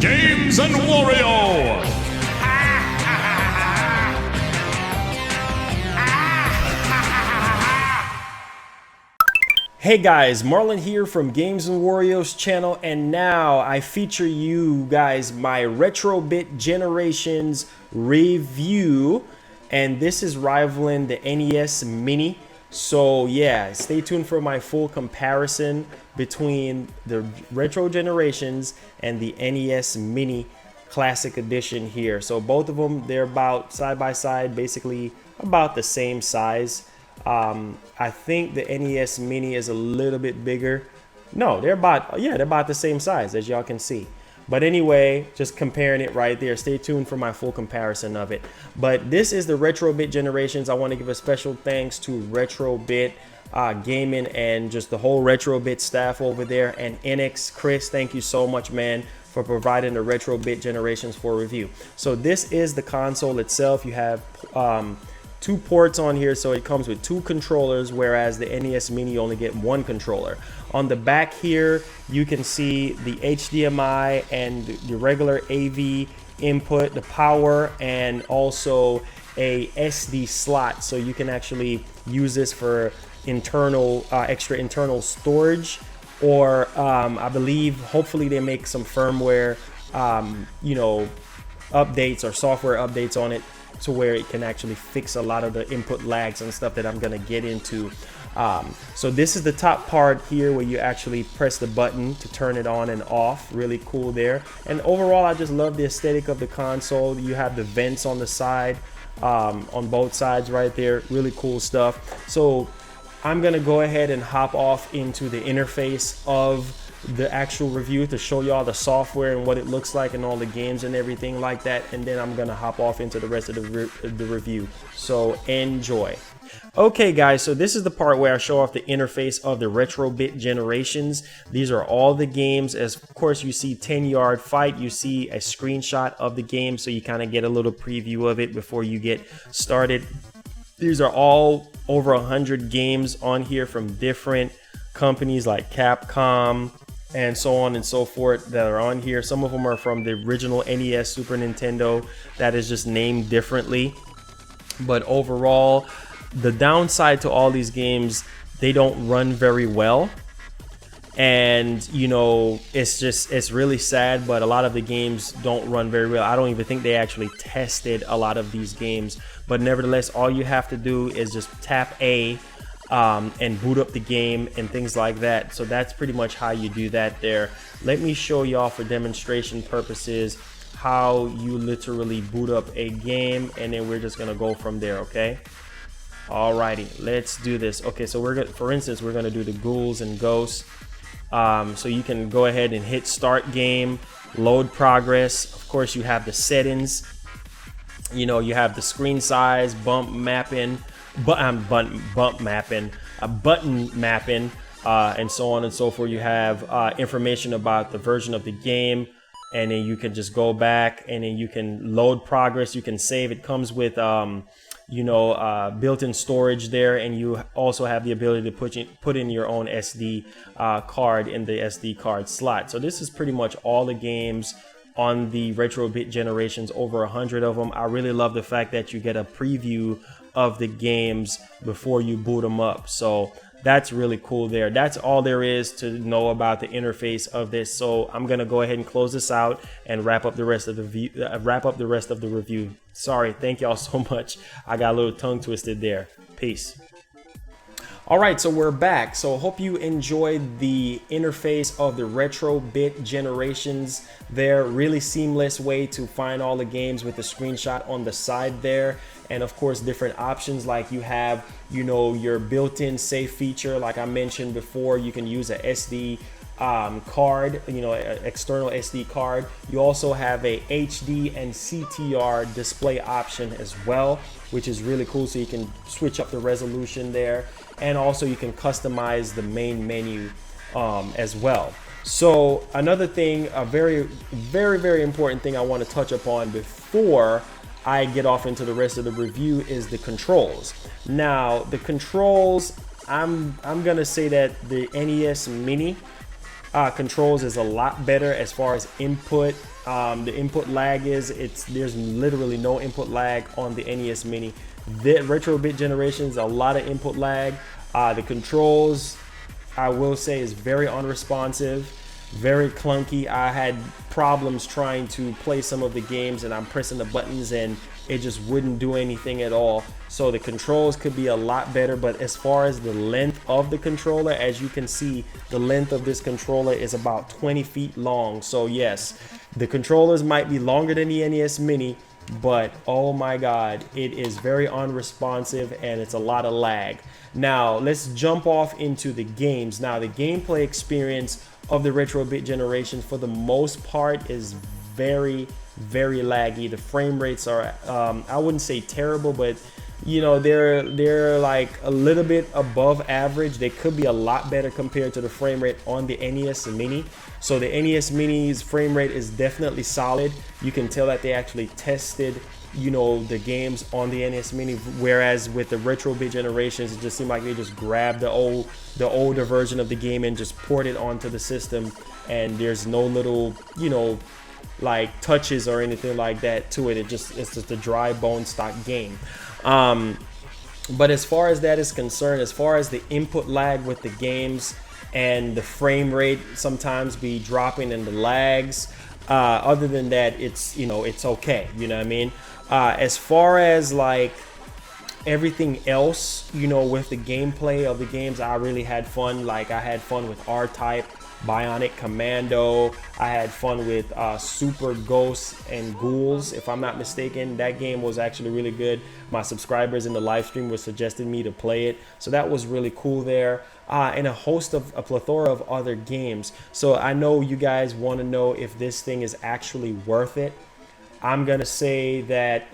Games and Wario. Hey guys, Marlon here from Games and Wario's channel, and now I feature you guys my Retro Bit Generations review, and this is rivaling the NES Mini. So yeah, stay tuned for my full comparison between the Retro Generations and the NES Mini Classic Edition here. So both of them, they're about side by side, basically about the same size. I think the NES Mini is a little bit bigger. No, they're about the same size, as y'all can see. But anyway, just comparing it right there. Stay tuned for my full comparison of it. But this is the Retro Bit Generations. I want to give a special thanks to Retro Bit Gaming and just the whole Retro Bit staff over there. And NX Chris, thank you so much, man, for providing the Retro Bit Generations for review. So this is the console itself. You have two ports on here, so it comes with two controllers, whereas the NES Mini you only get one controller. On the back here, you can see the HDMI and the regular AV input, the power, and also a SD slot, so you can actually use this for internal, extra internal storage, or I believe, hopefully they make some firmware, you know, updates or software updates on it, to where it can actually fix a lot of the input lags and stuff that I'm gonna get into. So this is the top part here where you actually press the button to turn it on and off. Really cool there. And overall, I just love the aesthetic of the console. You have the vents on the side, on both sides right there. Really cool stuff. So I'm gonna go ahead and hop off into the interface of the actual review to show y'all the software and what it looks like and all the games and everything like that, and then I'm gonna hop off into the rest of the review. So enjoy. Okay guys, so this is the part where I show off the interface of the Retro Bit Generations. These are all the games. As of course you see 10-yard fight, you see a screenshot of the game, so you kind of get a little preview of it before you get started. These are all over 100 games on here from different companies like Capcom and so on and so forth that are on here. Some of them are from the original NES, Super Nintendo, that is just named differently. But overall, the downside to all these games, they don't run very well. And you know, it's really sad, but a lot of the games don't run very well. I don't even think they actually tested a lot of these games, but nevertheless, all you have to do is just tap A and boot up the game and things like that. So that's pretty much how you do that there. Let me show y'all for demonstration purposes how you literally boot up a game, and then we're just gonna go from there. Okay, alrighty, let's do this. Okay, so we're gonna, for instance, we're gonna do the ghouls and ghosts. So you can go ahead and hit start game, load progress. Of course, you have the settings, you know, you have the screen size, bump mapping, button mapping, and so on and so forth. You have information about the version of the game, and then you can just go back and then you can load progress. You can save. It comes with you know, built-in storage there, and you also have the ability to put in your own SD card in the SD card slot. So this is pretty much all the games on the Retro Bit Generations, over 100 of them. I really love the fact that you get a preview of the games before you boot them up. So that's really cool there. That's all there is to know about the interface of this. So I'm gonna go ahead and close this out and wrap up the rest of the review. Sorry, thank y'all so much. I got a little tongue twisted there. Peace. All right, so we're back. So hope you enjoyed the interface of the Retro Bit Generations there. Really seamless way to find all the games with the screenshot on the side there. And of course, different options, like you have, you know, your built-in save feature. Like I mentioned before, you can use a SD card, you know, an external SD card. You also have a HD and CTR display option as well, which is really cool. So you can switch up the resolution there. And also you can customize the main menu as well. So another thing, a very important thing I want to touch upon before I get off into the rest of the review is the controls. Now the controls, I'm gonna say that the NES Mini controls is a lot better as far as input. The input lag there's literally no input lag on the NES Mini. The Retro Bit Generations, a lot of input lag. The controls, I will say, is very unresponsive, very clunky. I had problems trying to play some of the games, and I'm pressing the buttons and it just wouldn't do anything at all. So the controls could be a lot better, but as far as the length of the controller, as you can see, the length of this controller is about 20 feet long. So yes, the controllers might be longer than the NES Mini, but oh my god, it is very unresponsive and it's a lot of lag. Now let's jump off into the games. Now the gameplay experience of the Retro Bit Generation for the most part is very laggy. The frame rates are I wouldn't say terrible, but you know, they're like a little bit above average. They could be a lot better compared to the frame rate on the NES Mini. So the NES Mini's frame rate is definitely solid. You can tell that they actually tested, you know, the games on the NES Mini, whereas with the Retro Bit Generations, it just seemed like they just grabbed the older version of the game and just poured it onto the system, and there's no little, you know, like touches or anything like that to it. It's just a dry bone stock game. But as far as that is concerned, as far as the input lag with the games and the frame rate sometimes be dropping in the lags, other than that, it's, you know, it's okay, you know what I mean? As far as like everything else, you know, with the gameplay of the games, I really had fun. Like I had fun with R-Type, Bionic Commando. I had fun with Super Ghosts and Ghouls, if I'm not mistaken. That game was actually really good. My subscribers in the live stream were suggesting me to play it, so that was really cool there. And a plethora of other games. So I know you guys want to know if this thing is actually worth it. I'm gonna say that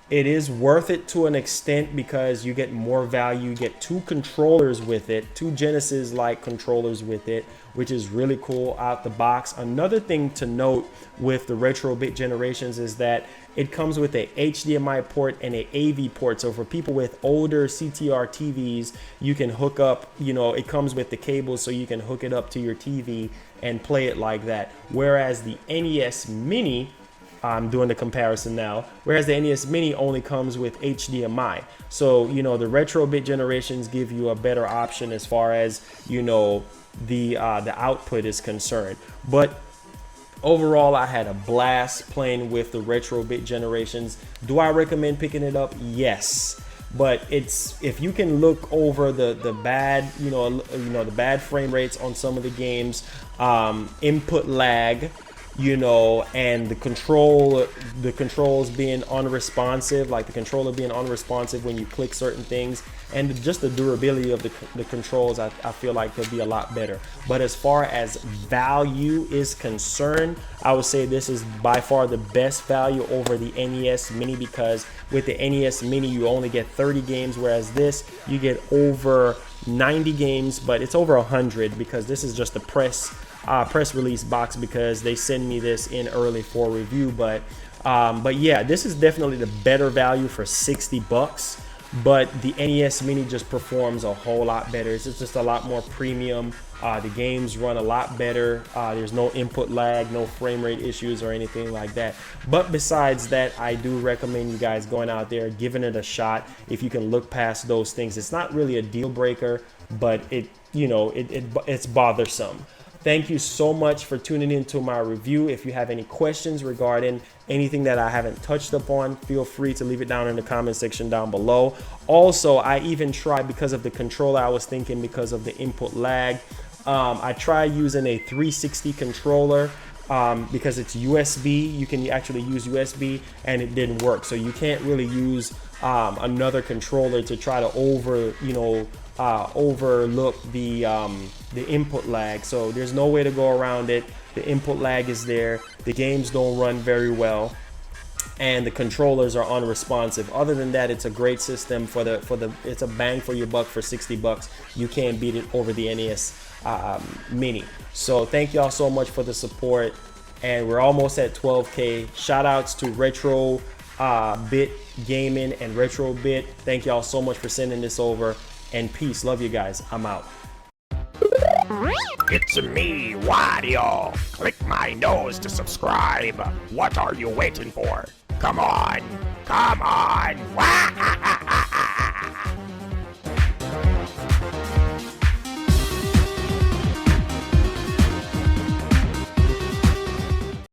it is worth it to an extent because you get more value. You get two controllers with it, two Genesis-like controllers with it, which is really cool out the box. Another thing to note with the Retro Bit Generations is that it comes with a HDMI port and a AV port. So for people with older CTR TVs, you can hook up, you know, it comes with the cable so you can hook it up to your TV and play it like that. Whereas the NES Mini, I'm doing the comparison now, whereas the NES Mini only comes with HDMI. So, you know, the Retro Bit Generations give you a better option as far as, you know, the output is concerned. But overall, I had a blast playing with the Retro Bit Generations. Do I recommend picking it up? Yes. But it's, if you can look over the bad, you know, the bad frame rates on some of the games, input lag, you know, and the controls being unresponsive, like the controller being unresponsive when you click certain things, and just the durability of the controls, I feel like could be a lot better. But as far as value is concerned, I would say this is by far the best value over the NES Mini, because with the NES Mini you only get 30 games, whereas this you get over 90 games, but it's over 100 because this is just a press release box, because they send me this in early for review. But yeah, this is definitely the better value for 60 bucks. But the NES Mini just performs a whole lot better. It's just a lot more premium. The games run a lot better. There's no input lag, no frame rate issues or anything like that. But besides that, I do recommend you guys going out there, giving it a shot. If you can look past those things, it's not really a deal breaker, but it's bothersome. Thank you so much for tuning into my review. If you have any questions regarding anything that I haven't touched upon, feel free to leave it down in the comment section down below. Also, I even tried, because of the controller, I was thinking because of the input lag, I tried using a 360 controller because it's USB. You can actually use USB, and it didn't work. So you can't really use another controller to try to overlook the input lag. So there's no way to go around it. The input lag is there. The games don't run very well, and the controllers are unresponsive. Other than that, it's a great system it's a bang for your buck for 60 bucks. You can't beat it over the NES Mini. So thank y'all so much for the support, and we're almost at 12K. Shout outs to Retro Bit Gaming and Retro Bit. Thank y'all so much for sending this over, and peace. Love you guys. I'm out. It's me, Wario. Click my nose to subscribe. What are you waiting for? Come on. Come on.